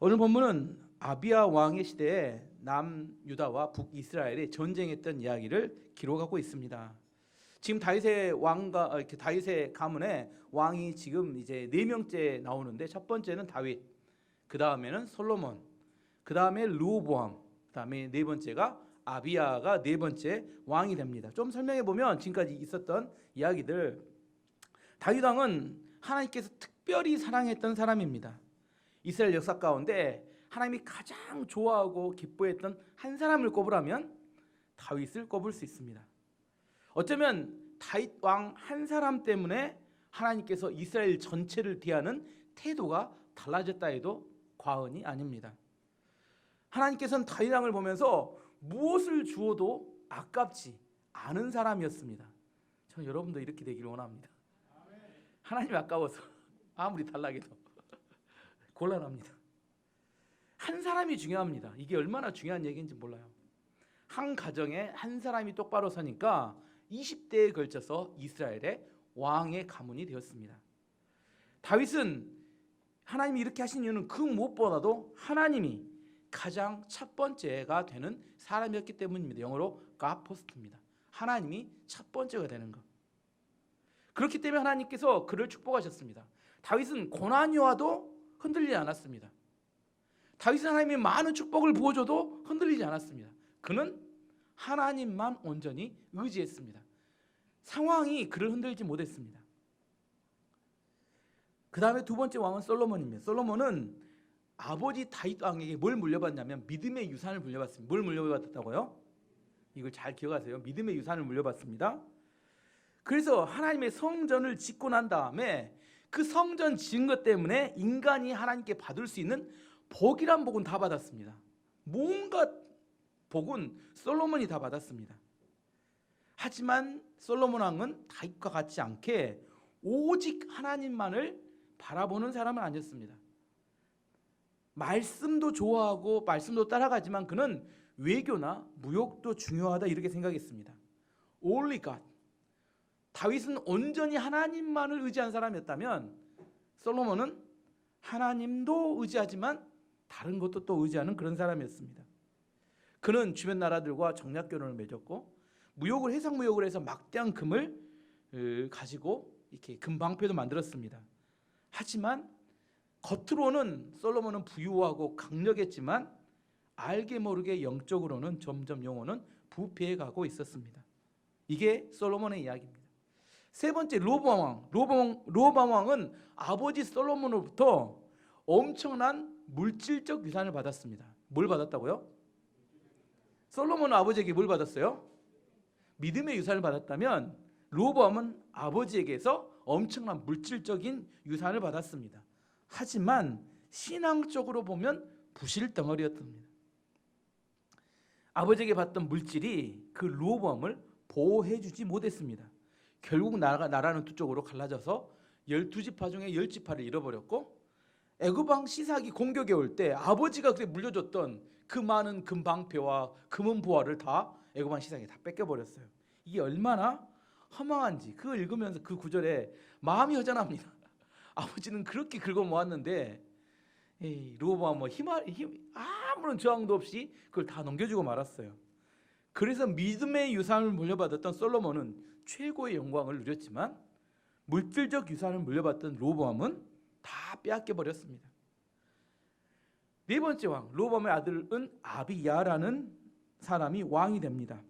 오늘 본문은 아비야 왕의 시대에 남유다와 북이스라엘이 전쟁했던 이야기를 기록하고 있습니다. 지금 다윗의 왕과 이렇게 다윗의 가문에 왕이 지금 이제 4명째 나오는데, 첫 번째는 다윗, 그 다음에는 솔로몬, 그 다음에 르호보암, 그 다음에 네 번째가 아비야가 네 번째 왕이 됩니다. 좀 설명해 보면 지금까지 있었던 이야기들, 다윗 왕은 하나님께서 특별히 사랑했던 사람입니다. 이스라엘 역사 가운데 하나님이 가장 좋아하고 기뻐했던 한 사람을 꼽으라면 다윗을 꼽을 수 있습니다. 어쩌면 다윗 왕 한 사람 때문에 하나님께서 이스라엘 전체를 대하는 태도가 달라졌다 해도 과언이 아닙니다. 하나님께서는 다윗 왕을 보면서 무엇을 주어도 아깝지 않은 사람이었습니다. 저는 여러분도 이렇게 되기를 원합니다. 하나님이 아까워서 아무리 달라해도 곤란합니다. 한 사람이 중요합니다. 이게 얼마나 중요한 얘기인지 몰라요. 한 가정에 한 사람이 똑바로 서니까 20대에 걸쳐서 이스라엘의 왕의 가문이 되었습니다. 다윗은 하나님이 이렇게 하신 이유는 그 무엇보다도 하나님이 가장 첫 번째가 되는 사람이었기 때문입니다. 영어로 God first입니다. 하나님이 첫 번째가 되는 것. 그렇기 때문에 하나님께서 그를 축복하셨습니다. 다윗은 고난이 와도 흔들리지 않았습니다. 다윗은 하나님이 많은 축복을 부어줘도 흔들리지 않았습니다. 그는 하나님만 온전히 의지했습니다. 상황이 그를 흔들지 못했습니다. 그 다음에 두 번째 왕은 솔로몬입니다. 솔로몬은 아버지 다윗 왕에게 뭘 물려받냐면 믿음의 유산을 물려받습니다. 뭘 물려받았다고요? 이걸 잘 기억하세요. 믿음의 유산을 물려받습니다. 그래서 하나님의 성전을 짓고 난 다음에 그 성전 지은 것 때문에 인간이 하나님께 받을 수 있는 복이란 복은 다 받았습니다. 뭔가 복은 솔로몬이 다 받았습니다. 하지만 솔로몬 왕은 다윗과 같지 않게 오직 하나님만을 바라보는 사람은 아니었습니다. 말씀도 좋아하고 말씀도 따라가지만 그는 외교나 무역도 중요하다 이렇게 생각했습니다. Only God. 다윗은 온전히 하나님만을 의지한 사람이었다면 솔로몬은 하나님도 의지하지만 다른 것도 또 의지하는 그런 사람이었습니다. 그는 주변 나라들과 정략결혼을 맺었고 무역을 해상 무역을 해서 막대한 금을 가지고 이렇게 금방패도 만들었습니다. 하지만 겉으로는 솔로몬은 부유하고 강력했지만 알게 모르게 영적으로는 점점 영혼은 부패해 가고 있었습니다. 이게 솔로몬의 이야기입니다. 세 번째 르호보암 왕. 르호보암 왕은 아버지 솔로몬으로부터 엄청난 물질적 유산을 받았습니다. 뭘 받았다고요? 솔로몬은 아버지에게 뭘 받았어요? 믿음의 유산을 받았다면 르호보암은 아버지에게서 엄청난 물질적인 유산을 받았습니다. 하지만 신앙적으로 보면 부실 덩어리였답니다. 아버지에게 받던 물질이 그 르호보암을 보호해주지 못했습니다. 결국 나라는 두 쪽으로 갈라져서 12지파 중에 10지파를 잃어버렸고 애굽 왕 시삭이 공격에 올 때 아버지가 그때 물려줬던 그 많은 금방패와 금은 보화를 다 애굽 왕 시삭이 다 뺏겨버렸어요. 이게 얼마나 허망한지 그걸 읽으면서 그 구절에 마음이 허전합니다. 아버지는 그렇게 긁어 모았는데 르호보암 아무런 저항도 없이 그걸 다 넘겨주고 말았어요. 그래서 믿음의 유산을 물려받았던 솔로몬은 최고의 영광을 누렸지만 물질적 유산을 물려받던 르호보암은 다 빼앗겨 버렸습니다. 네 번째 왕 르호보암의 아들은 아비야라는 사람이 왕이 됩니다.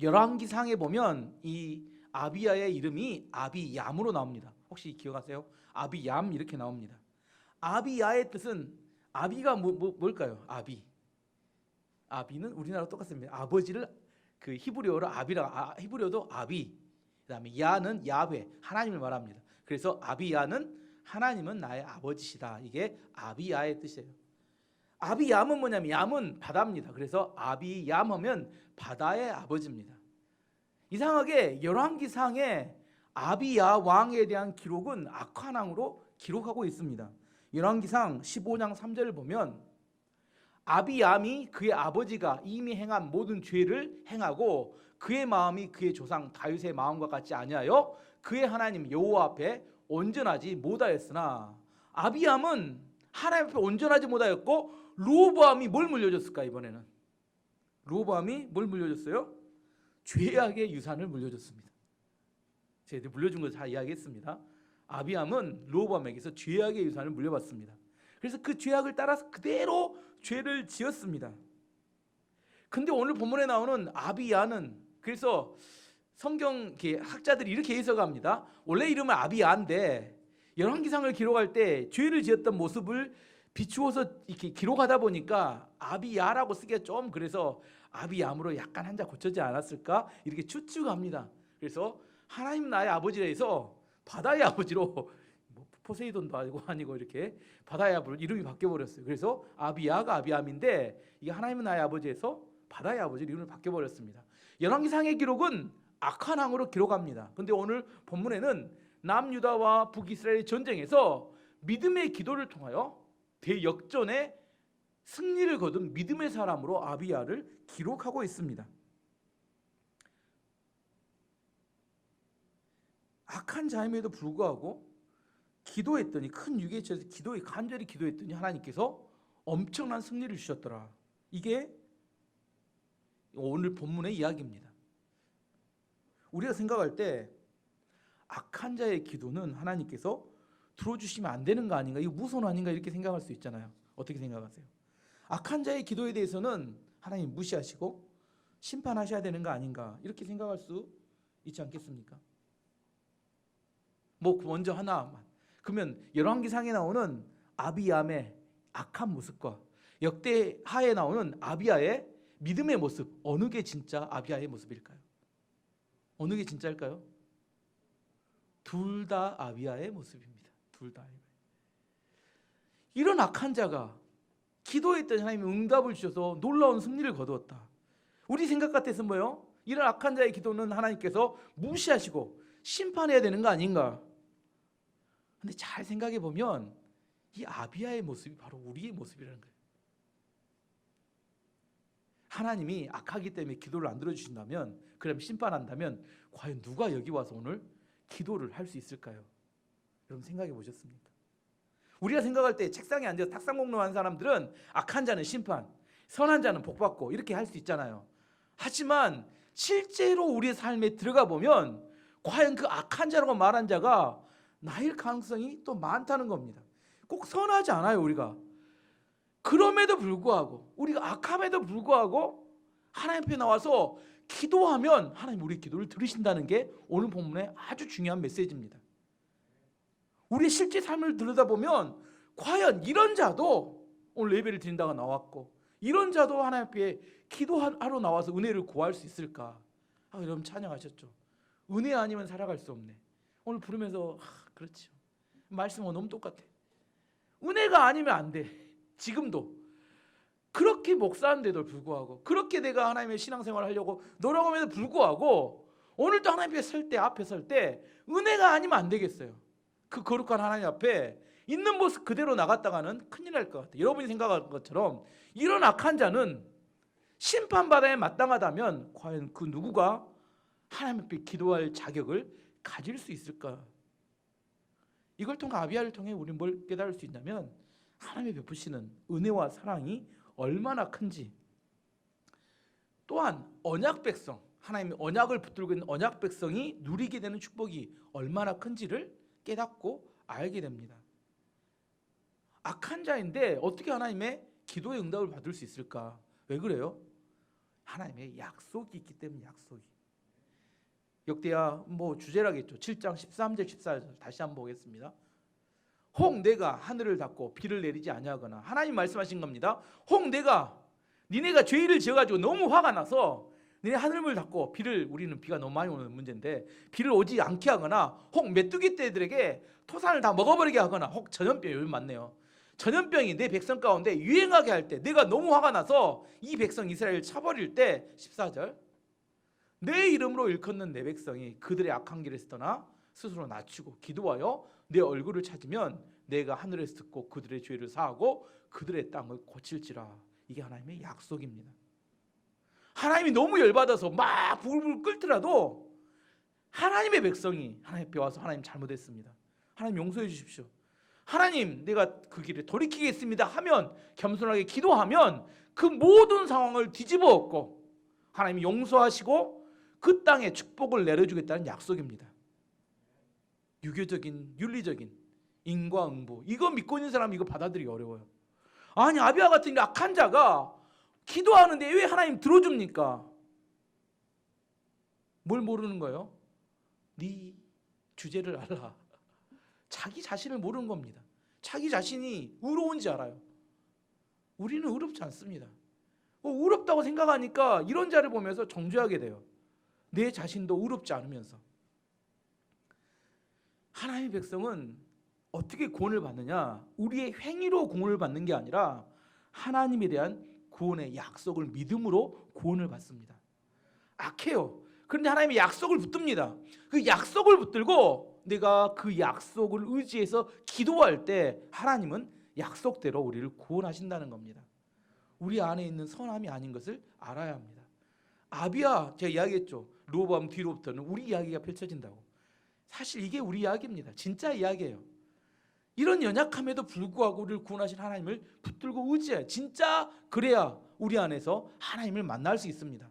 열왕기상에 보면 이 아비야의 이름이 아비얌으로 나옵니다. 혹시 기억하세요? 아비얌 이렇게 나옵니다. 아비야의 뜻은 아비가 뭘까요? 아비는 우리나라 똑같습니다. 아버지를 그 히브리어로 히브리어도 아비. 그다음에 야는 야훼 하나님을 말합니다. 그래서 아비야는 하나님은 나의 아버지시다. 이게 아비야의 뜻이에요. 아비얌은 뭐냐면 얌은 바다입니다. 그래서 아비얌 하면 바다의 아버지입니다. 이상하게 열왕기상에 아비야 왕에 대한 기록은 악화낭으로 기록하고 있습니다. 열왕기상 15장 3절을 보면 아비얌이 그의 아버지가 이미 행한 모든 죄를 행하고 그의 마음이 그의 조상 다윗의 마음과 같지 아니하여 그의 하나님 여호와 앞에 온전하지 못하였으나 아비얌은 하나님 앞에 온전하지 못하였고 르호보암이 뭘 물려줬을까? 이번에는 르호보암이 뭘 물려줬어요? 죄악의 유산을 물려줬습니다. 제가 물려준 거 다 이야기했습니다. 아비암은 르호보암에게서 죄악의 유산을 물려받습니다. 그래서 그 죄악을 따라서 그대로 죄를 지었습니다. 근데 오늘 본문에 나오는 아비야는, 그래서 성경 학자들이 이렇게 해석합니다. 원래 이름은 아비야인데 열왕기상을 기록할 때 죄를 지었던 모습을 비추어서 이렇게 기록하다 보니까 아비야라고 쓰기가 좀 그래서 아비암으로 약간 한자 고쳐지지 않았을까 이렇게 추측합니다. 그래서 하나님 나의 아버지라 해서 바다의 아버지로, 뭐 포세이돈도 아니고 이렇게 바다의 아버지 이름이 바뀌어 버렸어요. 그래서 아비야가 아비암인데 이게 하나님은 나의 아버지에서 바다의 아버지 이름을 바뀌어 버렸습니다. 열왕기상의 기록은 악한 왕으로 기록합니다. 근데 오늘 본문에는 남유다와 북이스라엘의 전쟁에서 믿음의 기도를 통하여 대역전의 승리를 거둔 믿음의 사람으로 아비야를 기록하고 있습니다. 악한 자임에도 불구하고 기도했더니, 큰 위기에 처해서 간절히 기도했더니 하나님께서 엄청난 승리를 주셨더라. 이게 오늘 본문의 이야기입니다. 우리가 생각할 때 악한 자의 기도는 하나님께서 들어주시면 안 되는 거 아닌가, 이거 무슨 아닌가 이렇게 생각할 수 있잖아요. 어떻게 생각하세요? 악한 자의 기도에 대해서는 하나님 무시하시고 심판하셔야 되는 거 아닌가 이렇게 생각할 수 있지 않겠습니까? 뭐 먼저 하나만, 그러면 열왕기상에 나오는 아비암의 악한 모습과 역대하에 나오는 아비야의 믿음의 모습, 어느 게 진짜 아비야의 모습일까요? 어느 게 진짜일까요? 둘 다 아비야의 모습입니다. 둘 다. 이런 악한 자가 기도했더니 하나님이 응답을 주셔서 놀라운 승리를 거두었다. 우리 생각 같아서 뭐요? 이런 악한 자의 기도는 하나님께서 무시하시고 심판해야 되는 거 아닌가? 근데 잘 생각해 보면 이 아비야의 모습이 바로 우리의 모습이라는 거예요. 하나님이 악하기 때문에 기도를 안 들어주신다면, 그럼 심판한다면 과연 누가 여기 와서 오늘 기도를 할 수 있을까요? 여러분 생각해 보셨습니까? 우리가 생각할 때 책상에 앉아서 탁상공론하는 사람들은 악한 자는 심판, 선한 자는 복받고 이렇게 할 수 있잖아요. 하지만 실제로 우리의 삶에 들어가 보면 과연 그 악한 자라고 말한 자가 나일 가능성이 또 많다는 겁니다. 꼭 선하지 않아요, 우리가. 그럼에도 불구하고, 우리가 악함에도 불구하고 하나님 앞에 나와서 기도하면 하나님 우리 기도를 들으신다는 게 오늘 본문의 아주 중요한 메시지입니다. 우리의 실제 삶을 들여다보면 과연 이런 자도 오늘 예배를 드린다고 나왔고, 이런 자도 하나님 앞에 기도하러 나와서 은혜를 구할 수 있을까? 여러분 찬양하셨죠? 은혜 아니면 살아갈 수 없네. 오늘 부르면서 그렇죠. 말씀은 너무 똑같아. 은혜가 아니면 안 돼. 지금도 그렇게 목사한데도 불구하고, 그렇게 내가 하나님의 신앙생활을 하려고 노력함에도 불구하고 오늘도 하나님 앞에 설 때 은혜가 아니면 안 되겠어요. 그 거룩한 하나님 앞에 있는 모습 그대로 나갔다가는 큰일 날 것 같아요. 여러분이 생각하는 것처럼 이런 악한 자는 심판받아야 마땅하다면 과연 그 누구가 하나님 앞에 기도할 자격을 가질 수 있을까? 이걸 통해 아비야를 통해 우리는 뭘 깨달을 수 있냐면 하나님의 베푸시는 은혜와 사랑이 얼마나 큰지, 또한 언약 백성, 하나님의 언약을 붙들고 있는 언약 백성이 누리게 되는 축복이 얼마나 큰지를 깨닫고 알게 됩니다. 악한 자인데 어떻게 하나님의 기도의 응답을 받을 수 있을까? 왜 그래요? 하나님의 약속이 있기 때문에. 약속이. 역대하 주제라겠죠. 7장 13절 14절 다시 한번 보겠습니다. 혹 내가 하늘을 닫고 비를 내리지 아니하거나, 하나님 말씀하신 겁니다. 혹 니네가 죄를 지어가지고 너무 화가 나서 니네 하늘을 닫고 우리는 비가 너무 많이 오는 문제인데 비를 오지 않게 하거나, 혹 메뚜기 떼들에게 토산을 다 먹어버리게 하거나, 혹 전염병, 요즘 많네요. 전염병이 내 백성 가운데 유행하게 할 때, 내가 너무 화가 나서 이 백성 이스라엘을 쳐버릴 때, 14절, 내 이름으로 일컫는 내 백성이 그들의 악한 길에서 떠나 스스로 낮추고 기도하여 내 얼굴을 찾으면 내가 하늘에서 듣고 그들의 죄를 사하고 그들의 땅을 고칠지라. 이게 하나님의 약속입니다. 하나님이 너무 열받아서 막 불불 끓더라도 하나님의 백성이 하나님 앞에 와서 하나님 잘못했습니다, 하나님 용서해 주십시오, 하나님 내가 그 길에 돌이키겠습니다 하면, 겸손하게 기도하면 그 모든 상황을 뒤집어 엎고 하나님이 용서하시고 그 땅에 축복을 내려주겠다는 약속입니다. 유교적인 윤리적인 인과응보, 이거 믿고 있는 사람은 이거 받아들이기 어려워요. 아니 아비야 같은 악한 자가 기도하는데 왜 하나님 들어줍니까? 뭘 모르는 거예요? 네 주제를 알아. 자기 자신을 모르는 겁니다. 자기 자신이 의로운지 알아요. 우리는 의롭지 않습니다. 의롭다고 생각하니까 이런 자를 보면서 정죄하게 돼요. 내 자신도 의롭지 않으면서. 하나님의 백성은 어떻게 구원을 받느냐? 우리의 행위로 구원을 받는 게 아니라 하나님에 대한 구원의 약속을 믿음으로 구원을 받습니다. 악해요. 그런데 하나님의 약속을 붙듭니다. 그 약속을 붙들고 내가 그 약속을 의지해서 기도할 때 하나님은 약속대로 우리를 구원하신다는 겁니다. 우리 안에 있는 선함이 아닌 것을 알아야 합니다. 아비야, 제가 이야기했죠. 르호보암 뒤로부터는 우리 이야기가 펼쳐진다고. 사실 이게 우리 이야기입니다. 진짜 이야기예요. 이런 연약함에도 불구하고 우리를 구원하신 하나님을 붙들고 의지해. 진짜 그래야 우리 안에서 하나님을 만날 수 있습니다.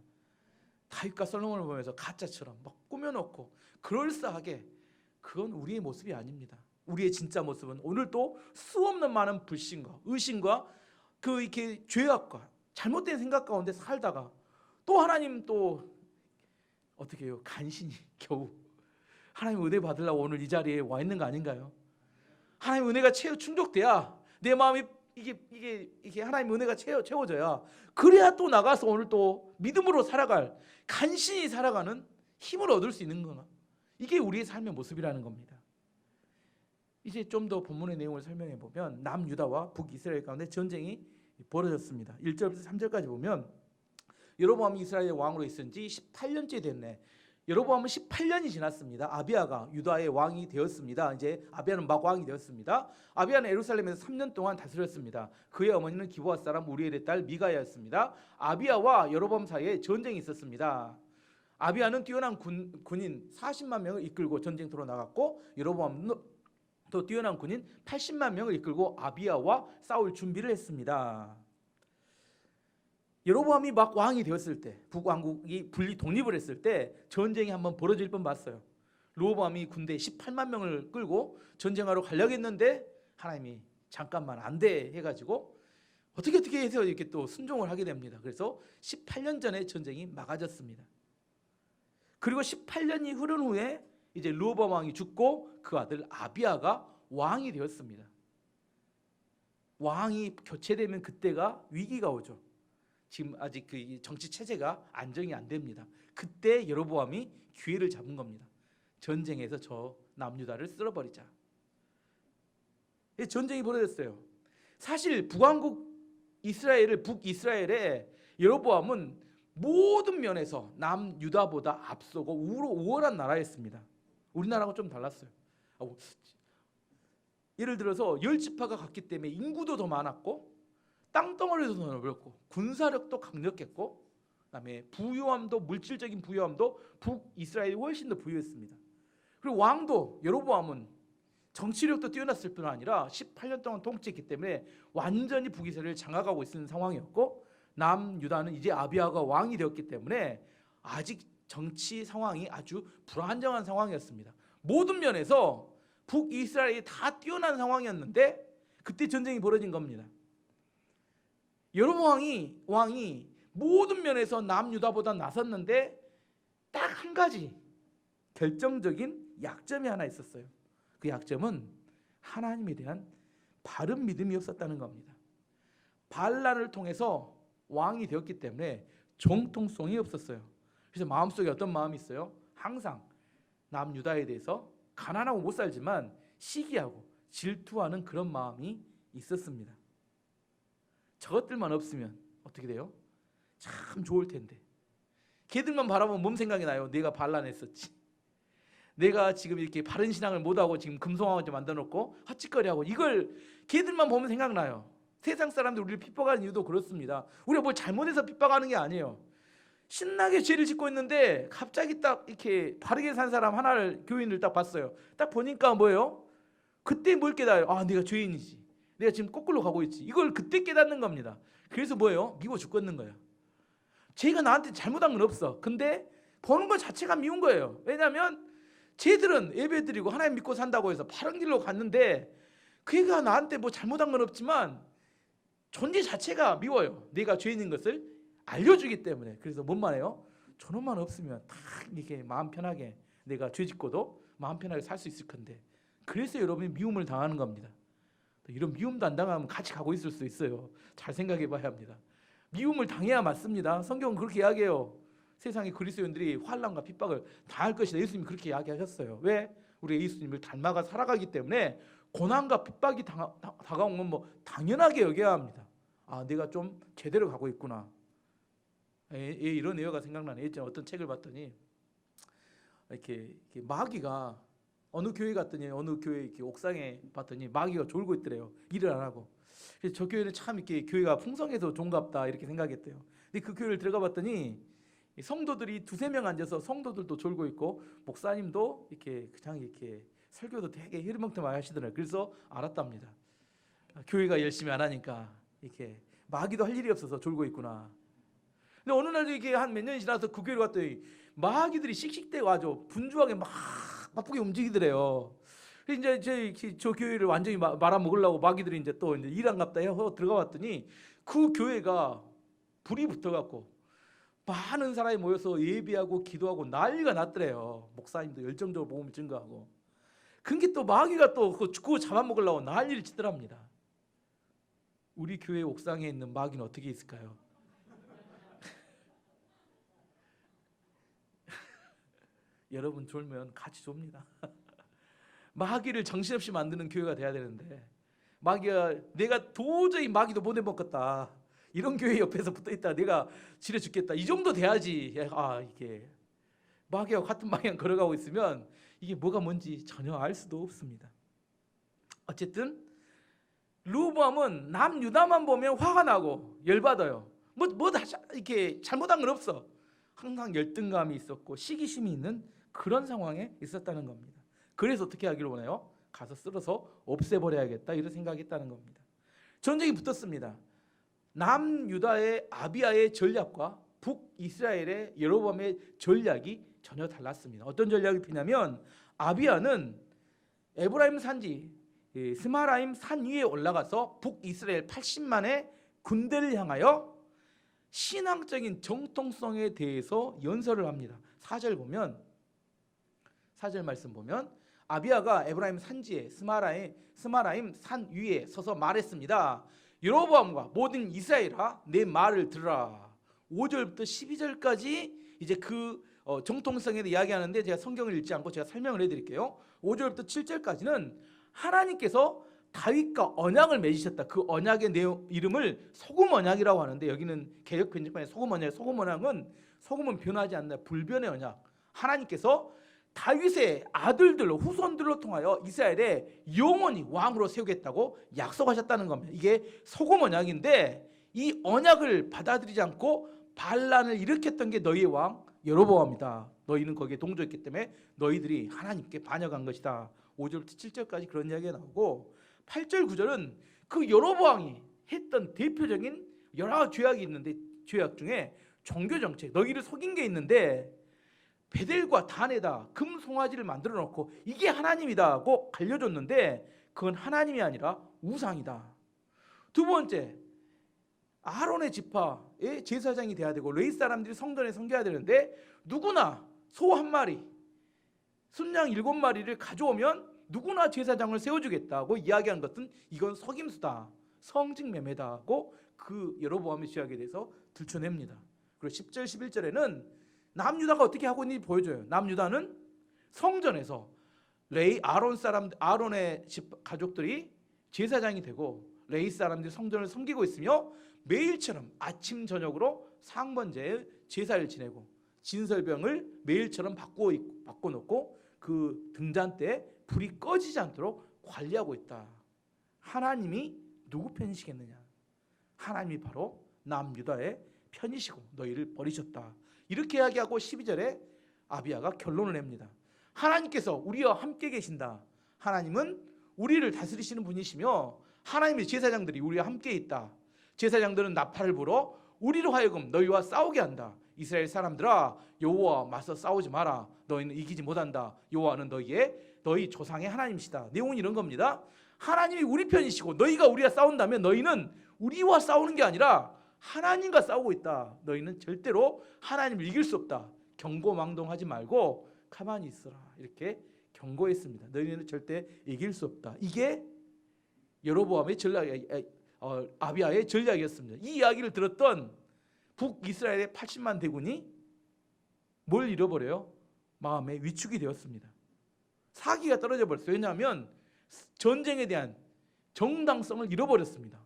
다윗과 솔로몬을 보면서 가짜처럼 막 꾸며놓고 그럴싸하게, 그건 우리의 모습이 아닙니다. 우리의 진짜 모습은 오늘도 수없는 많은 불신과 의심과 그 이렇게 죄악과 잘못된 생각 가운데 살다가 또 하나님 또 어떻게 해요? 간신히 겨우 하나님 은혜 받으려고 오늘 이 자리에 와 있는 거 아닌가요? 하나님 은혜가 충족돼야 내 마음이 이게 하나님 은혜가 채워져야, 그래야 또 나가서 오늘 또 믿음으로 살아갈, 간신히 살아가는 힘을 얻을 수 있는 거나, 이게 우리의 삶의 모습이라는 겁니다. 이제 좀 더 본문의 내용을 설명해 보면 남유다와 북이스라엘 가운데 전쟁이 벌어졌습니다. 1절부터 3절까지 보면 여로보암이 이스라엘의 왕으로 있은 지 18년째 됐네. 여로보암은 18년이 지났습니다. 아비야가 유다의 왕이 되었습니다. 이제 아비야는 막 왕이 되었습니다. 아비야는 예루살렘에서 3년 동안 다스렸습니다. 그의 어머니는 기브아 사람 우리엘의 딸 미가야였습니다. 아비야와 여로보암 사이에 전쟁이 있었습니다. 아비야는 뛰어난 군인 40만 명을 이끌고 전쟁터로 나갔고, 여로보암은 또 뛰어난 군인 80만 명을 이끌고 아비야와 싸울 준비를 했습니다. 여로보암이 막 왕이 되었을 때, 북왕국이 분리 독립을 했을 때 전쟁이 한번 벌어질 뻔 봤어요. 르호보암이 군대 18만 명을 끌고 전쟁하러 가려고 했는데 하나님이 잠깐만 안 돼 해가지고 어떻게 해서 이렇게 또 순종을 하게 됩니다. 그래서 18년 전에 전쟁이 막아졌습니다. 그리고 18년이 흐른 후에 이제 르호보암 왕이 죽고 그 아들 아비야가 왕이 되었습니다. 왕이 교체되면 그때가 위기가 오죠. 지금 아직 그 정치 체제가 안정이 안 됩니다. 그때 여로보암이 기회를 잡은 겁니다. 전쟁에서 저 남유다를 쓸어버리자. 전쟁이 벌어졌어요. 사실 북왕국 북이스라엘의 여로보암은 모든 면에서 남유다보다 앞서고 우월한 나라였습니다. 우리나라하고 좀 달랐어요. 예를 들어서 10지파가 갔기 때문에 인구도 더 많았고 땅덩어리도 더 넓었고 군사력도 강력했고, 그다음에 부유함도, 물질적인 부유함도 북이스라엘이 훨씬 더 부유했습니다. 그리고 왕도 여로보암은 정치력도 뛰어났을 뿐 아니라 18년 동안 통치했기 때문에 완전히 북이스라엘을 장악하고 있는 상황이었고, 남유다는 이제 아비야가 왕이 되었기 때문에 아직 정치 상황이 아주 불안정한 상황이었습니다. 모든 면에서 북이스라엘이 다 뛰어난 상황이었는데 그때 전쟁이 벌어진 겁니다. 여로보암 왕이 모든 면에서 남유다보다 나섰는데 딱 한 가지 결정적인 약점이 하나 있었어요. 그 약점은 하나님에 대한 바른 믿음이 없었다는 겁니다. 반란을 통해서 왕이 되었기 때문에 정통성이 없었어요. 그래서 마음속에 어떤 마음이 있어요? 항상 남유다에 대해서 가난하고 못 살지만 시기하고 질투하는 그런 마음이 있었습니다. 저것들만 없으면 어떻게 돼요? 참 좋을 텐데. 걔들만 바라보면 뭔 생각이 나요? 내가 반란했었지. 내가 지금 이렇게 바른 신앙을 못하고 지금 금송아지 만들어놓고 헛짓거리하고, 이걸 걔들만 보면 생각나요. 세상 사람들 우리를 핍박하는 이유도 그렇습니다. 우리가 뭘 잘못해서 핍박하는 게 아니에요. 신나게 죄를 짓고 있는데 갑자기 딱 이렇게 바르게 산 사람 하나를, 교인을 딱 봤어요. 딱 보니까 뭐예요? 그때 뭘 깨달아요? 아, 내가 죄인이지. 내가 지금 거꾸로 가고 있지. 이걸 그때 깨닫는 겁니다. 그래서 뭐예요? 미워 죽겠는 거예요. 쟤가 나한테 잘못한 건 없어. 근데 보는 것 자체가 미운 거예요. 왜냐하면 쟤들은 예배드리고 하나님 믿고 산다고 해서 바른 길로 갔는데 그가 나한테 뭐 잘못한 건 없지만 존재 자체가 미워요. 내가 죄인인 것을 알려주기 때문에. 그래서 뭔 말이에요? 저놈만 없으면 딱 이렇게 마음 편하게 내가 죄 짓고도 마음 편하게 살 수 있을 건데. 그래서 여러분이 미움을 당하는 겁니다. 이런 미움도 안 당하면 같이 가고 있을 수 있어요. 잘 생각해 봐야 합니다. 미움을 당해야 맞습니다. 성경은 그렇게 이야기해요. 세상의 그리스도인들이 환난과 핍박을 당할 것이다. 예수님이 그렇게 이야기하셨어요. 왜? 우리 예수님을 닮아가 살아가기 때문에 고난과 핍박이 다가오면 뭐 당연하게 여겨야 합니다. 아, 내가 좀 제대로 가고 있구나. 이런 예화가 생각나네. 예전에 어떤 책을 봤더니 이렇게 마귀가 어느 교회 갔더니 어느 교회 이렇게 옥상에 봤더니 마귀가 졸고 있더래요. 일을 안 하고. 그래서 저 교회는 참 이렇게 교회가 풍성해서 좋은갑다 이렇게 생각했대요. 근데 그 교회를 들어가 봤더니 성도들이 두세 명 앉아서 성도들도 졸고 있고 목사님도 이렇게 그냥 이렇게 설교도 되게 흐리멍텅하게 하시더라고요. 그래서 알았답니다. 교회가 열심히 안 하니까 이렇게 마귀도 할 일이 없어서 졸고 있구나. 근데 어느 날 이게 한 몇 년이 지나서 그 교회를 갔더니 마귀들이 씩씩대고 아주 분주하게 막 바쁘게 움직이더래요. 이제 저 교회를 완전히 말아먹으려고 마귀들이 이제 또 이제 일 안 갑다 해서 들어가 봤더니 그 교회가 불이 붙어갖고 많은 사람이 모여서 예배하고 기도하고 난리가 났더래요. 목사님도 열정적으로 복음을 증거하고. 그게 또 마귀가 또 그거 잡아먹으려고 난리를 치더랍니다. 우리 교회 옥상에 있는 마귀는 어떻게 있을까요? 여러분 졸면 같이 좁니다. 마귀를 정신없이 만드는 교회가 돼야 되는데 마귀가 내가 도저히 마귀도 못 해먹겠다. 이런 교회 옆에서 붙어있다 내가 지려 죽겠다. 이 정도 돼야지. 아, 이게 마귀와 같은 방향 걸어가고 있으면 이게 뭐가 뭔지 전혀 알 수도 없습니다. 어쨌든 르호보암은 남유다만 보면 화가 나고 열받아요. 뭐 이렇게 잘못한 건 없어. 항상 열등감이 있었고 시기심이 있는 그런 상황에 있었다는 겁니다. 그래서 어떻게 하기를 원해요? 가서 쓸어서 없애버려야겠다 이런 생각했다는 겁니다. 전쟁이 붙었습니다. 남유다의 아비야의 전략과 북이스라엘의 여로보암의 전략이 전혀 달랐습니다. 어떤 전략이 피냐면 아비야는 에브라임 산지 스마라임 산 위에 올라가서 북이스라엘 80만의 군대를 향하여 신앙적인 정통성에 대해서 연설을 합니다. 4절 말씀 보면 아비야가 에브라임 산지에 스마라임 산 위에 서서 말했습니다. 여로보암과 모든 이스라엘아 내 말을 들으라. 5절부터 12절까지 이제 그 정통성에 대해 이야기하는데 제가 성경을 읽지 않고 제가 설명을 해드릴게요. 5절부터 7절까지는 하나님께서 다윗과 언약을 맺으셨다. 그 언약의 내용 이름을 소금 언약이라고 하는데 여기는 개역 편집판에 소금 언약. 소금은 변하지 않는 불변의 언약. 하나님께서 다윗의 아들들로 후손들로 통하여 이스라엘에 영원히 왕으로 세우겠다고 약속하셨다는 겁니다. 이게 소금 언약인데 이 언약을 받아들이지 않고 반란을 일으켰던 게 너희의 왕 여로보암이다. 너희는 거기에 동조했기 때문에 너희들이 하나님께 반역한 것이다. 5절부터 7절까지 그런 이야기가 나오고 8절 9절은 그 여로보암이 했던 대표적인 여러 죄악이 있는데 죄악 중에 종교정책 너희를 속인 게 있는데 베델과 단에다 금송아지를 만들어 놓고 이게 하나님이다고 알려줬는데 그건 하나님이 아니라 우상이다. 두 번째 아론의 지파의 제사장이 돼야 되고 레위 사람들이 성전에 섬겨야 되는데 누구나 소 한 마리 순양 7마리를 가져오면 누구나 제사장을 세워주겠다고 이야기한 것은 이건 속임수다 성직매매다고 그 여로보암의 죄악에 대해서 들춰냅니다. 그리고 10절 11절에는 남유다가 어떻게 하고 있는지 보여줘요. 남유다는 성전에서 아론의 가족들이 제사장이 되고 레위 사람들이 성전을 섬기고 있으며 매일처럼 아침 저녁으로 상번제의 제사를 지내고 진설병을 매일처럼 바꿔놓고 그 등잔 때 불이 꺼지지 않도록 관리하고 있다. 하나님이 누구 편이시겠느냐? 하나님이 바로 남유다의 편이시고 너희를 버리셨다. 이렇게 이야기하고 12절에 아비야가 결론을 냅니다. 하나님께서 우리와 함께 계신다. 하나님은 우리를 다스리시는 분이시며 하나님의 제사장들이 우리와 함께 있다. 제사장들은 나팔을 불어 우리로 하여금 너희와 싸우게 한다. 이스라엘 사람들아, 여호와와 맞서 싸우지 마라. 너희는 이기지 못한다. 여호와는 너희 조상의 하나님이시다. 내용은 이런 겁니다. 하나님이 우리 편이시고 너희가 우리와 싸운다면 너희는 우리와 싸우는 게 아니라 하나님과 싸우고 있다. 너희는 절대로 하나님을 이길 수 없다. 경고망동하지 말고 가만히 있어라. 이렇게 경고했습니다. 너희는 절대 이길 수 없다. 이게 여로보암의 아비야의 전략이었습니다. 이 이야기를 들었던 북이스라엘의 80만 대군이 뭘 잃어버려요? 마음의 위축이 되었습니다. 사기가 떨어져 버렸어요. 왜냐하면 전쟁에 대한 정당성을 잃어버렸습니다.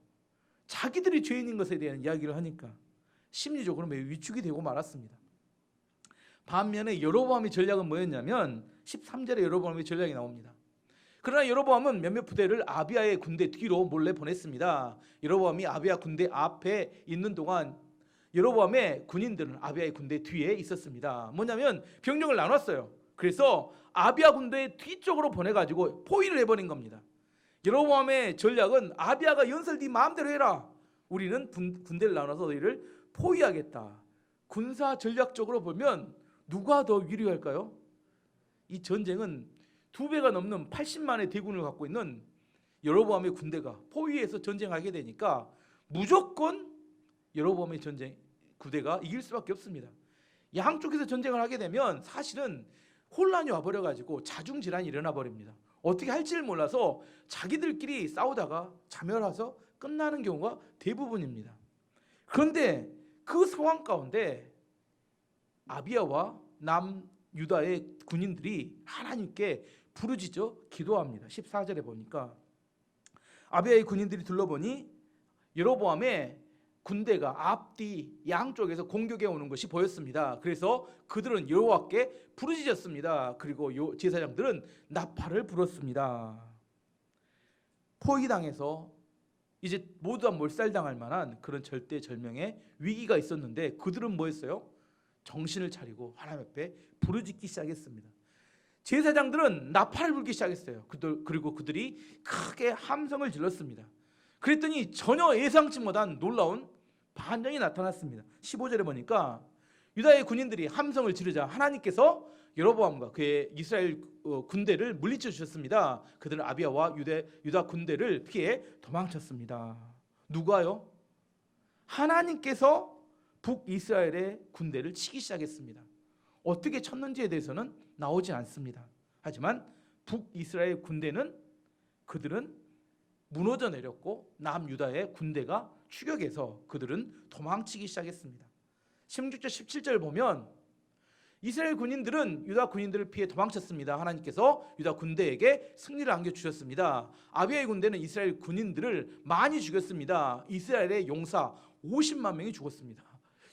자기들이 죄인인 것에 대한 이야기를 하니까 심리적으로 매우 위축이 되고 말았습니다. 반면에 여로보암의 전략은 뭐였냐면 13절에 여로보암의 전략이 나옵니다. 그러나 여로보암은 몇몇 부대를 아비야의 군대 뒤로 몰래 보냈습니다. 여로보암이 아비야 군대 앞에 있는 동안 여로보암의 군인들은 아비야의 군대 뒤에 있었습니다. 뭐냐면 병력을 나눴어요. 그래서 아비야 군대 뒤쪽으로 보내가지고 포위를 해버린 겁니다. 여로보암의 전략은 아비야가 연설 네 마음대로 해라. 우리는 군대를 나눠서 너희를 포위하겠다. 군사 전략적으로 보면 누가 더 유리할까요? 이 전쟁은 2배가 넘는 80만의 대군을 갖고 있는 여로보암의 군대가 포위해서 전쟁하게 되니까 무조건 여로보암의 군대가 이길 수밖에 없습니다. 양쪽에서 전쟁을 하게 되면 사실은 혼란이 와버려가지고 자중질환이 일어나 버립니다. 어떻게 할지를 몰라서 자기들끼리 싸우다가 자멸해서 끝나는 경우가 대부분입니다. 그런데 그 상황 가운데 아비야와 남유다의 군인들이 하나님께 부르짖어 기도합니다. 14절에 보니까 아비야의 군인들이 둘러보니 여로보암의 군대가 앞뒤 양쪽에서 공격해 오는 것이 보였습니다. 그래서 그들은 여호와께 부르짖었습니다. 그리고 제사장들은 나팔을 불었습니다. 포위당해서 이제 모두 다 몰살당할 만한 그런 절대절명의 위기가 있었는데 그들은 뭐했어요? 정신을 차리고 하나님 앞에 부르짖기 시작했습니다. 제사장들은 나팔을 불기 시작했어요. 그리고 그들이 크게 함성을 질렀습니다. 그랬더니 전혀 예상치 못한 놀라운 반전이 나타났습니다. 15절에 보니까 유다의 군인들이 함성을 지르자 하나님께서 여로보암과 그의 이스라엘 군대를 물리쳐 주셨습니다. 그들은 아비야와 유다 군대를 피해 도망쳤습니다. 누가요? 하나님께서 북이스라엘의 군대를 치기 시작했습니다. 어떻게 쳤는지에 대해서는 나오지 않습니다. 하지만 북이스라엘 군대는 그들은 무너져 내렸고 남유다의 군대가 추격해서 그들은 도망치기 시작했습니다. 16절 17절 보면 이스라엘 군인들은 유다 군인들을 피해 도망쳤습니다. 하나님께서 유다 군대에게 승리를 안겨주셨습니다. 아비야의 군대는 이스라엘 군인들을 많이 죽였습니다. 이스라엘의 용사 50만 명이 죽었습니다.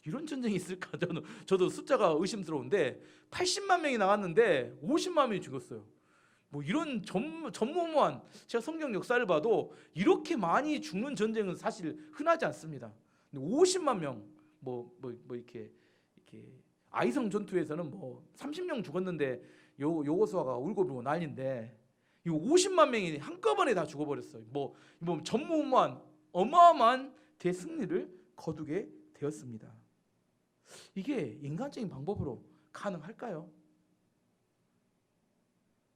이런 전쟁이 있을까? 저도 숫자가 의심스러운데 80만 명이 나갔는데 50만 명이 죽었어요. 뭐 이런 전무후무한, 제가 성경 역사를 봐도 이렇게 많이 죽는 전쟁은 사실 흔하지 않습니다. 근데 50만 명, 이렇게 아이성 전투에서는 뭐 30명 죽었는데 여호수아가 울고 난리인데 이 50만 명이 한꺼번에 다 죽어버렸어요. 뭐 전무후무한 어마어마한 대승리를 거두게 되었습니다. 이게 인간적인 방법으로 가능할까요?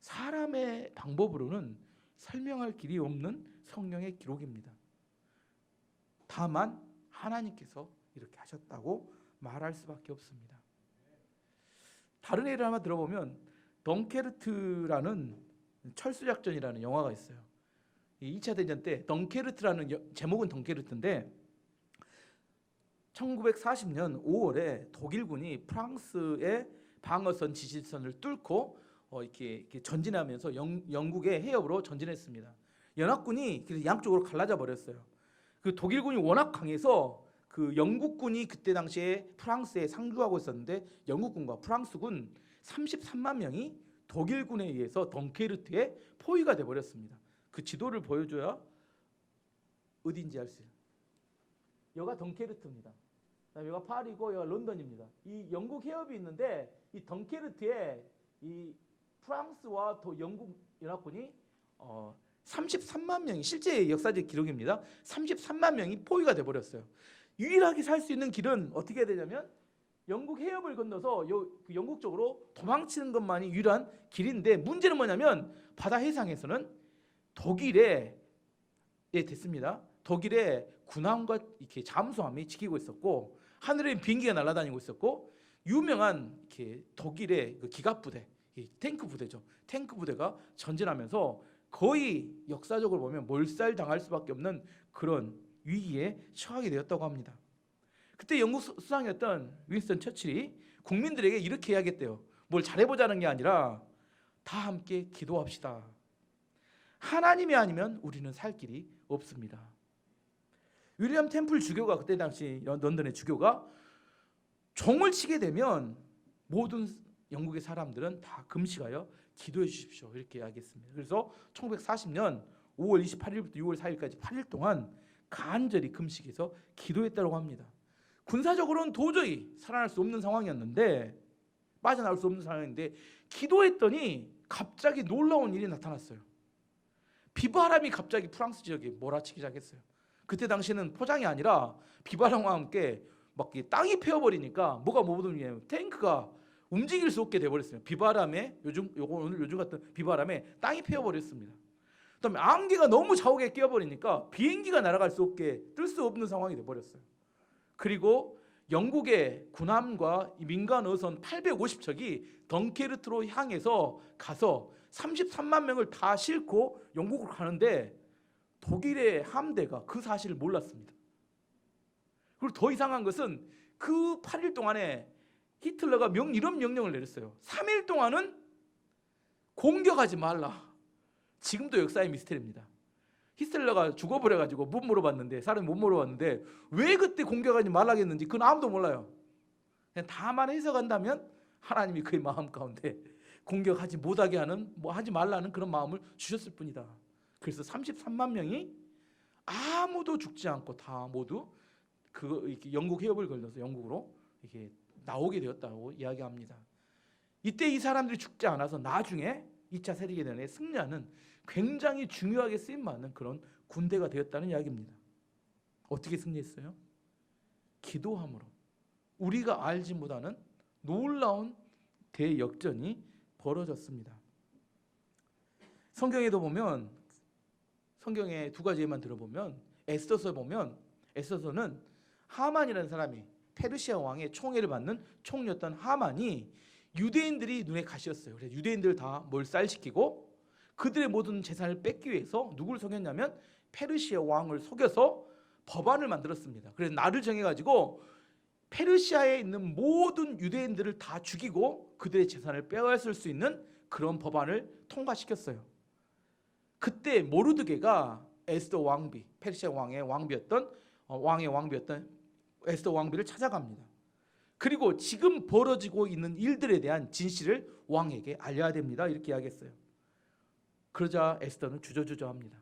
사람의 방법으로는 설명할 길이 없는 성경의 기록입니다. 다만 하나님께서 이렇게 하셨다고 말할 수밖에 없습니다. 다른 예를 하나 들어보면 덩케르트라는 철수작전이라는 영화가 있어요. 2차 대전 때 덩케르트라는 제목은 덩케르트인데 1940년 5월에 독일군이 프랑스의 방어선 지지선을 뚫고 이렇게 전진하면서 영국의 해협으로 전진했습니다. 연합군이 그래서 양쪽으로 갈라져 버렸어요. 그 독일군이 워낙 강해서 그 영국군이 그때 당시에 프랑스에 상주하고 있었는데 영국군과 프랑스군 33만 명이 독일군에 의해서 덩케르트에 포위가 돼 버렸습니다. 그 지도를 보여줘야 어디인지 알 수 있어요. 여기가 덩케르트입니다. 여기가 파리고 여기가 런던입니다. 이 영국 해협이 있는데 이 덩케르트에 이 프랑스와 또 영국 연합군이 33만 명이, 실제 역사적 기록입니다. 33만 명이 포위가 돼버렸어요. 유일하게 살 수 있는 길은 어떻게 해야 되냐면 영국 해협을 건너서 영국 쪽으로 도망치는 것만이 유일한 길인데, 문제는 뭐냐면 바다 해상에서는 독일에 됐습니다. 독일의 군함과 이렇게 잠수함이 지키고 있었고, 하늘에 비행기가 날아다니고 있었고, 유명한 이렇게 독일의 그 기갑 부대, 탱크 부대죠. 탱크 부대가 전진하면서 거의 역사적으로 보면 몰살당할 수밖에 없는 그런 위기에 처하게 되었다고 합니다. 그때 영국 수상이었던 윈스턴 처칠이 국민들에게 이렇게 이야기했대요. 뭘 잘해보자는 게 아니라 다 함께 기도합시다. 하나님이 아니면 우리는 살 길이 없습니다. 윌리엄 템플 주교가, 그때 당시 런던의 주교가 종을 치게 되면 모든 영국의 사람들은 다 금식하여 기도해 주십시오, 이렇게 이야기했습니다. 그래서 1940년 5월 28일부터 6월 4일까지 8일 동안 간절히 금식해서 기도했다고 합니다. 군사적으로는 도저히 살아날 수 없는 상황이었는데, 빠져나올 수 없는 상황인데, 기도했더니 갑자기 놀라운 일이 나타났어요. 비바람이 갑자기 프랑스 지역에 몰아치기 시작했어요. 그때 당시에는 포장이 아니라 비바람과 함께 막 땅이 패어버리니까 뭐가 뭐든 탱크가 움직일 수 없게 돼버렸어요. 비바람에, 오늘 요즘 같은 비바람에 땅이 패어버렸습니다. 그다음에 안개가 너무 좌우에 끼어버리니까 비행기가 날아갈 수 없게, 뜰 수 없는 상황이 돼버렸어요. 그리고 영국의 군함과 민간 어선 850척이 덩케르트로 향해서 가서 33만 명을 다 싣고 영국으로 가는데, 독일의 함대가 그 사실을 몰랐습니다. 그리고 더 이상한 것은 그 8일 동안에 히틀러가 이런 명령을 내렸어요. 3일 동안은 공격하지 말라. 지금도 역사의 미스터리입니다. 히틀러가 죽어버려가지고 못 물어봤는데, 사람이 못 물어봤는데 왜 그때 공격하지 말라겠는지 그건 아무도 몰라요. 그냥 다만 해석한다면 하나님이 그의 마음 가운데 공격하지 못하게 하는, 하지 말라는 그런 마음을 주셨을 뿐이다. 그래서 33만 명이 아무도 죽지 않고 다 모두 영국 해협을 건너서 영국으로 이렇게 나오게 되었다고 이야기합니다. 이때 이 사람들이 죽지 않아서 나중에 2차 세계대전에 승리하는 굉장히 중요하게 쓰임받는 그런 군대가 되었다는 이야기입니다. 어떻게 승리했어요? 기도함으로. 우리가 알지 못하는 놀라운 대역전이 벌어졌습니다. 성경에도 보면, 성경의 두 가지만 들어보면, 에스더서 보면, 에스더서는 하만이라는 사람이, 페르시아 왕의 총애를 받는 총리였던 하만이 유대인들이 눈에 가시였어요. 그래서 유대인들을 다 몰살시키고 그들의 모든 재산을 뺏기 위해서 누구를 속였냐면 페르시아 왕을 속여서 법안을 만들었습니다. 그래서 날을 정해가지고 페르시아에 있는 모든 유대인들을 다 죽이고 그들의 재산을 빼앗을 수 있는 그런 법안을 통과시켰어요. 그때 모르드게가 에스더 왕비, 페르시아 왕의 왕비였던 에스더 왕비를 찾아갑니다. 그리고 지금 벌어지고 있는 일들에 대한 진실을 왕에게 알려야 됩니다, 이렇게 이야기했어요. 그러자 에스더는 주저주저합니다.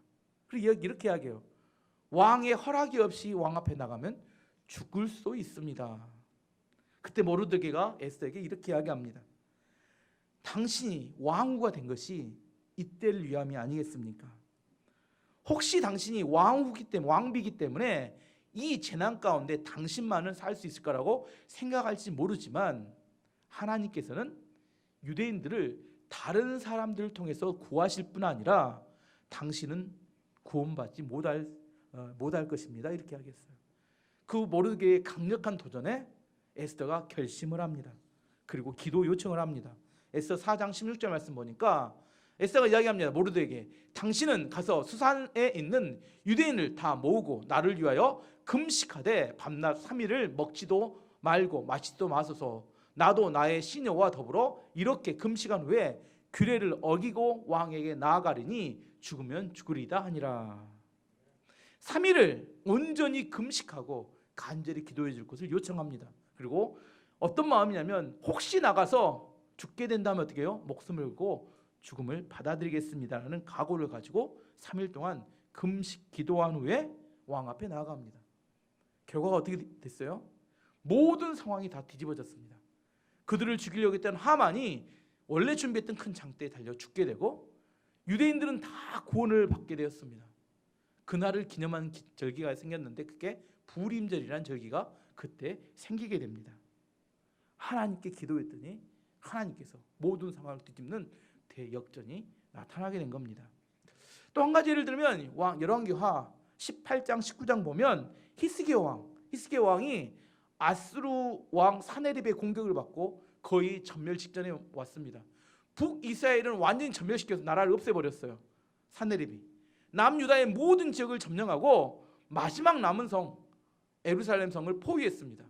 그리고 이렇게 이야기해요. 왕의 허락이 없이 왕 앞에 나가면 죽을 수도 있습니다. 그때 모르드게가 에스더에게 이렇게 이야기합니다. 당신이 왕후가 된 것이 이때를 위함이 아니겠습니까? 혹시 당신이 왕비이기 때문에 이 재난 가운데 당신만은 살 수 있을 거라고 생각할지 모르지만, 하나님께서는 유대인들을 다른 사람들을 통해서 구하실 뿐 아니라 당신은 구원받지 못할 것입니다, 이렇게 하겠어요. 그 모르드게의 강력한 도전에 에스더가 결심을 합니다. 그리고 기도 요청을 합니다. 에스더 4장 16절 말씀 보니까 에스더가 이야기합니다. 모르드게에게, 당신은 가서 수산에 있는 유대인을 다 모으고 나를 위하여 금식하되 밤낮 3일을 먹지도 말고 마시지도 마소서. 나도 나의 시녀와 더불어 이렇게 금식한 후에 규례를 어기고 왕에게 나아가리니 죽으면 죽으리다 하니라. 3일을 온전히 금식하고 간절히 기도해 줄 것을 요청합니다. 그리고 어떤 마음이냐면, 혹시 나가서 죽게 된다면 어떻게 해요? 목숨을 걸고 죽음을 받아들이겠습니다라는 각오를 가지고 3일 동안 금식 기도한 후에 왕 앞에 나아갑니다. 결과가 어떻게 됐어요? 모든 상황이 다 뒤집어졌습니다. 그들을 죽이려고 했던 하만이 원래 준비했던 큰 장대에 달려 죽게 되고, 유대인들은 다 구원을 받게 되었습니다. 그날을 기념하는 절기가 생겼는데 그게 부림절이라는 절기가 그때 생기게 됩니다. 하나님께 기도했더니 하나님께서 모든 상황을 뒤집는 대역전이 나타나게 된 겁니다. 또 한 가지 예를 들면 열왕기하 18장 19장 보면 히스기야 왕이 아수르 왕 사네립의 공격을 받고 거의 전멸 직전에 왔습니다. 북이스라엘은 완전히 전멸시켜서 나라를 없애버렸어요. 사네립이 남유다의 모든 지역을 점령하고 마지막 남은 성 예루살렘 성을 포위했습니다.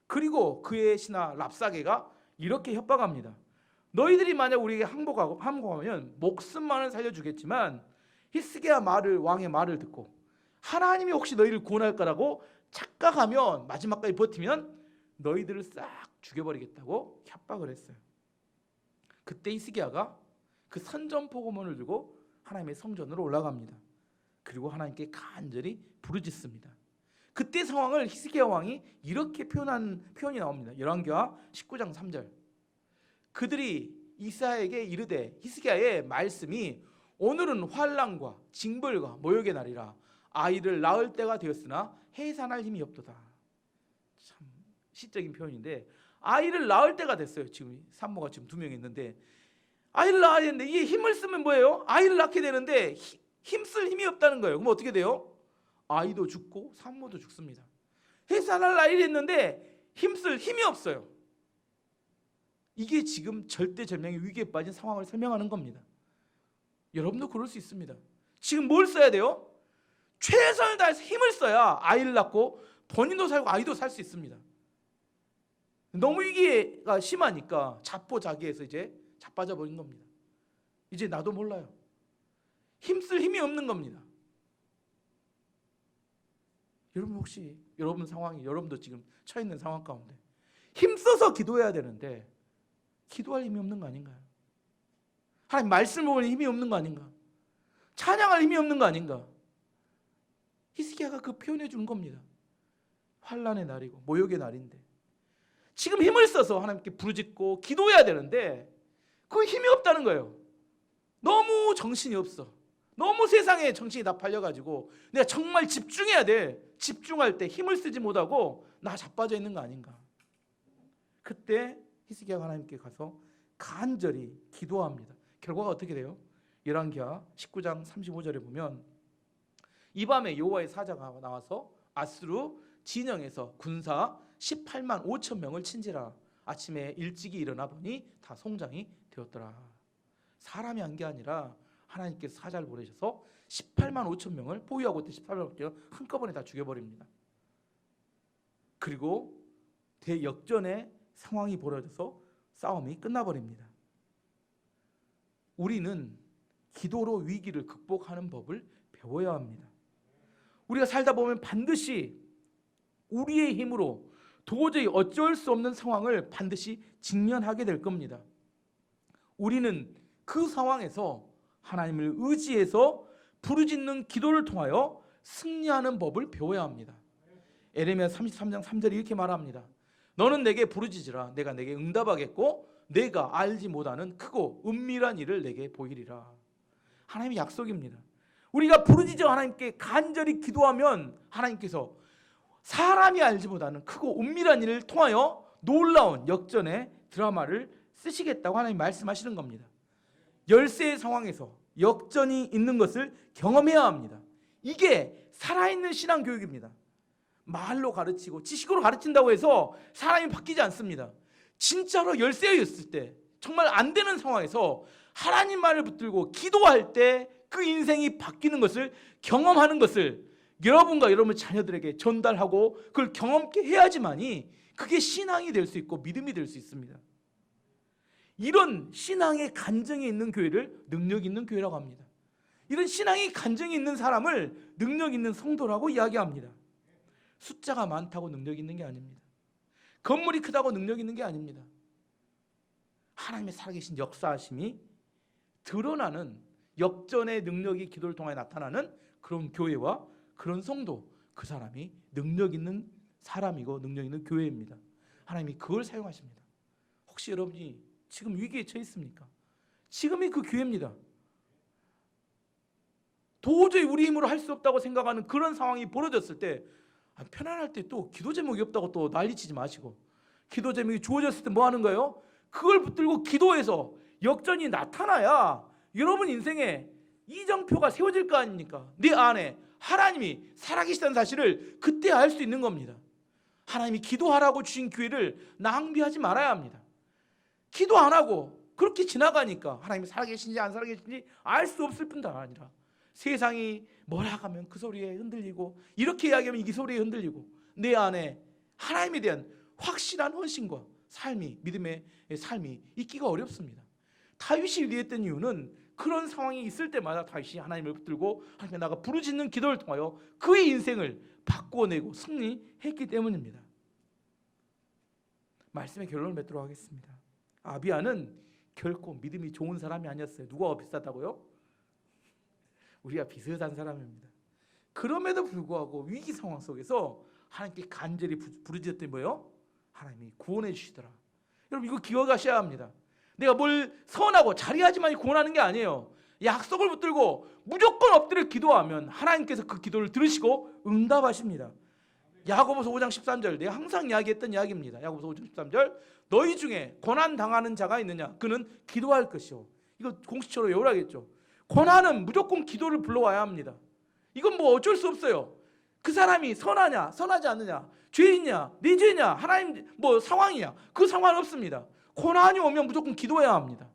그리고 그의 신하 랍사게가 이렇게 협박합니다. 너희들이 만약 우리에게 항복하면 목숨만은 살려주겠지만 히스기야 왕의 말을 듣고 하나님이 혹시 너희를 구원할 거라고 착각하면 마지막까지 버티면 너희들을 싹 죽여버리겠다고 협박을 했어요. 그때 히스기야가 그 선전포고문을 들고 하나님의 성전으로 올라갑니다. 그리고 하나님께 간절히 부르짖습니다. 그때 상황을 히스기야 왕이 이렇게 표현이 나옵니다. 열왕기하 19장 3절. 그들이 이사야에게 이르되 히스기야의 말씀이 오늘은 환난과 징벌과 모욕의 날이라 아이를 낳을 때가 되었으나 해산할 힘이 없도다. 참 시적인 표현인데 아이를 낳을 때가 됐어요. 지금 산모가 지금 2명 있는데 아이를 낳아야 되는데 이게 힘을 쓰면 뭐예요? 아이를 낳게 되는데 힘쓸 힘이 없다는 거예요. 그럼 어떻게 돼요? 아이도 죽고 산모도 죽습니다. 해산할 나이를 했는데 힘쓸 힘이 없어요. 이게 지금 절대절명의 위기에 빠진 상황을 설명하는 겁니다. 여러분도 그럴 수 있습니다. 지금 뭘 써야 돼요? 최선을 다해서 힘을 써야 아이를 낳고 본인도 살고 아이도 살 수 있습니다. 너무 위기가 심하니까 자포자기해서 이제 자빠져 버린 겁니다. 이제 나도 몰라요. 힘쓸 힘이 없는 겁니다. 여러분 혹시 여러분 상황이 여러분도 지금 처해 있는 상황 가운데 힘써서 기도해야 되는데 기도할 힘이 없는 거 아닌가요? 하나님 말씀 보면 힘이 없는 거 아닌가? 찬양할 힘이 없는 거 아닌가? 히스기야가 그 표현해 주는 겁니다. 환난의 날이고 모욕의 날인데 지금 힘을 써서 하나님께 부르짖고 기도해야 되는데 그 힘이 없다는 거예요. 너무 정신이 없어. 너무 세상에 정신이 다 팔려가지고 내가 정말 집중해야 돼. 집중할 때 힘을 쓰지 못하고 나 자빠져 있는 거 아닌가? 그때 히스기야가 하나님께 가서 간절히 기도합니다. 결과가 어떻게 돼요? 열왕기하 19장 35절에 보면 이 밤에 여호와의 사자가 나와서 아수르 진영에서 군사 18만 5천 명을 친지라. 아침에 일찍이 일어나 보니 다 송장이 되었더라. 사람이 한 게 아니라 하나님께서 사자를 보내셔서 18만 5천 명을 포위하고 있던 18만 5천 명을 한꺼번에 다 죽여버립니다. 그리고 대역전의 상황이 벌어져서 싸움이 끝나버립니다. 우리는 기도로 위기를 극복하는 법을 배워야 합니다. 우리가 살다 보면 반드시 우리의 힘으로 도저히 어쩔 수 없는 상황을 반드시 직면하게 될 겁니다. 우리는 그 상황에서 하나님을 의지해서 부르짖는 기도를 통하여 승리하는 법을 배워야 합니다. 에레미야 33장 3절이 이렇게 말합니다. 너는 내게 부르짖으라. 내가 내게 응답하겠고 내가 알지 못하는 크고 은밀한 일을 내게 보이리라. 하나님의 약속입니다. 우리가 부르짖어 하나님께 간절히 기도하면 하나님께서 사람이 알지 못하는 크고 은밀한 일을 통하여 놀라운 역전의 드라마를 쓰시겠다고 하나님 말씀하시는 겁니다. 열세의 상황에서 역전이 있는 것을 경험해야 합니다. 이게 살아있는 신앙교육입니다. 말로 가르치고 지식으로 가르친다고 해서 사람이 바뀌지 않습니다. 진짜로 열세였을 때 정말 안 되는 상황에서 하나님 말을 붙들고 기도할 때 그 인생이 바뀌는 것을 경험하는 것을 여러분과 여러분 자녀들에게 전달하고 그걸 경험케 해야지만이 그게 신앙이 될 수 있고 믿음이 될 수 있습니다. 이런 신앙의 간증이 있는 교회를 능력 있는 교회라고 합니다. 이런 신앙의 간증이 있는 사람을 능력 있는 성도라고 이야기합니다. 숫자가 많다고 능력 있는 게 아닙니다. 건물이 크다고 능력 있는 게 아닙니다. 하나님의 살아계신 역사하심이 드러나는 역전의 능력이 기도를 통해 나타나는 그런 교회와 그런 성도, 그 사람이 능력 있는 사람이고 능력 있는 교회입니다. 하나님이 그걸 사용하십니다. 혹시 여러분이 지금 위기에 처해 있습니까? 지금이 그 기회입니다. 도저히 우리 힘으로 할 수 없다고 생각하는 그런 상황이 벌어졌을 때 편안할 때 또 기도 제목이 없다고 또 난리치지 마시고, 기도 제목이 주어졌을 때 뭐 하는 거예요? 그걸 붙들고 기도해서 역전이 나타나야 여러분 인생에 이정표가 세워질 거 아닙니까? 내 안에 하나님이 살아계시다는 사실을 그때 알 수 있는 겁니다. 하나님이 기도하라고 주신 기회를 낭비하지 말아야 합니다. 기도 안 하고 그렇게 지나가니까 하나님이 살아계신지 안 살아계신지 알 수 없을 뿐만 아니라 세상이 뭐라 하면 그 소리에 흔들리고, 이렇게 이야기하면 이 소리에 흔들리고, 내 안에 하나님에 대한 확실한 헌신과 삶이, 믿음의 삶이 있기가 어렵습니다. 다윗이 위대했던 이유는 그런 상황이 있을 때마다 다윗이 하나님을 붙들고 하나님께 나가 부르짖는 기도를 통하여 그의 인생을 바꾸어내고 승리했기 때문입니다. 말씀의 결론을 맺도록 하겠습니다. 아비야는 결코 믿음이 좋은 사람이 아니었어요. 누가 비슷하다고요? 우리가 비슷한 사람입니다. 그럼에도 불구하고 위기 상황 속에서 하나님께 간절히 부르짖었더니 뭐예요? 하나님이 구원해 주시더라. 여러분 이거 기억하셔야 합니다. 내가 뭘 선하고 자리하지만 구원하는 게 아니에요. 약속을 붙들고 무조건 엎드려 기도하면 하나님께서 그 기도를 들으시고 응답하십니다. 야고보서 5장 13절, 내가 항상 이야기했던 이야기입니다. 야고보서 5장 13절, 너희 중에 고난 당하는 자가 있느냐? 그는 기도할 것이요. 이거 공식처럼 외우라겠죠. 고난은 무조건 기도를 불러와야 합니다. 이건 뭐 어쩔 수 없어요. 그 사람이 선하냐 선하지 않느냐, 죄이냐 내 죄냐 하나님 뭐 상황이냐, 그 상관 없습니다. 고난이 오면 무조건 기도해야 합니다.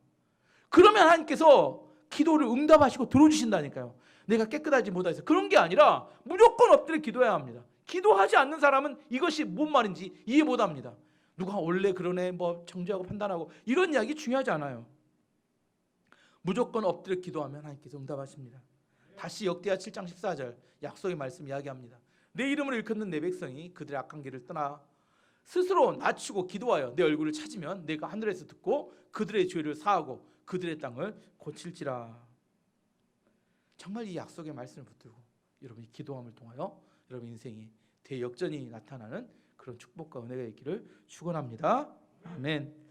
그러면 하나님께서 기도를 응답하시고 들어주신다니까요. 내가 깨끗하지 못해서 그런 게 아니라 무조건 엎드려 기도해야 합니다. 기도하지 않는 사람은 이것이 뭔 말인지 이해 못합니다. 누가 원래 그러네 뭐 정죄하고 판단하고 이런 이야기 중요하지 않아요. 무조건 엎드려 기도하면 하나님께서 응답하십니다. 다시 역대하 7장 14절 약속의 말씀 이야기합니다. 내 이름을 일컫는 내 백성이 그들의 악한 길을 떠나 스스로 낮추고 기도하여 내 얼굴을 찾으면 내가 하늘에서 듣고 그들의 죄를 사하고 그들의 땅을 고칠지라. 정말 이 약속의 말씀을 붙들고 여러분이 기도함을 통하여 여러분 인생이 대역전이 나타나는 그런 축복과 은혜가 있기를 축원합니다. 아멘.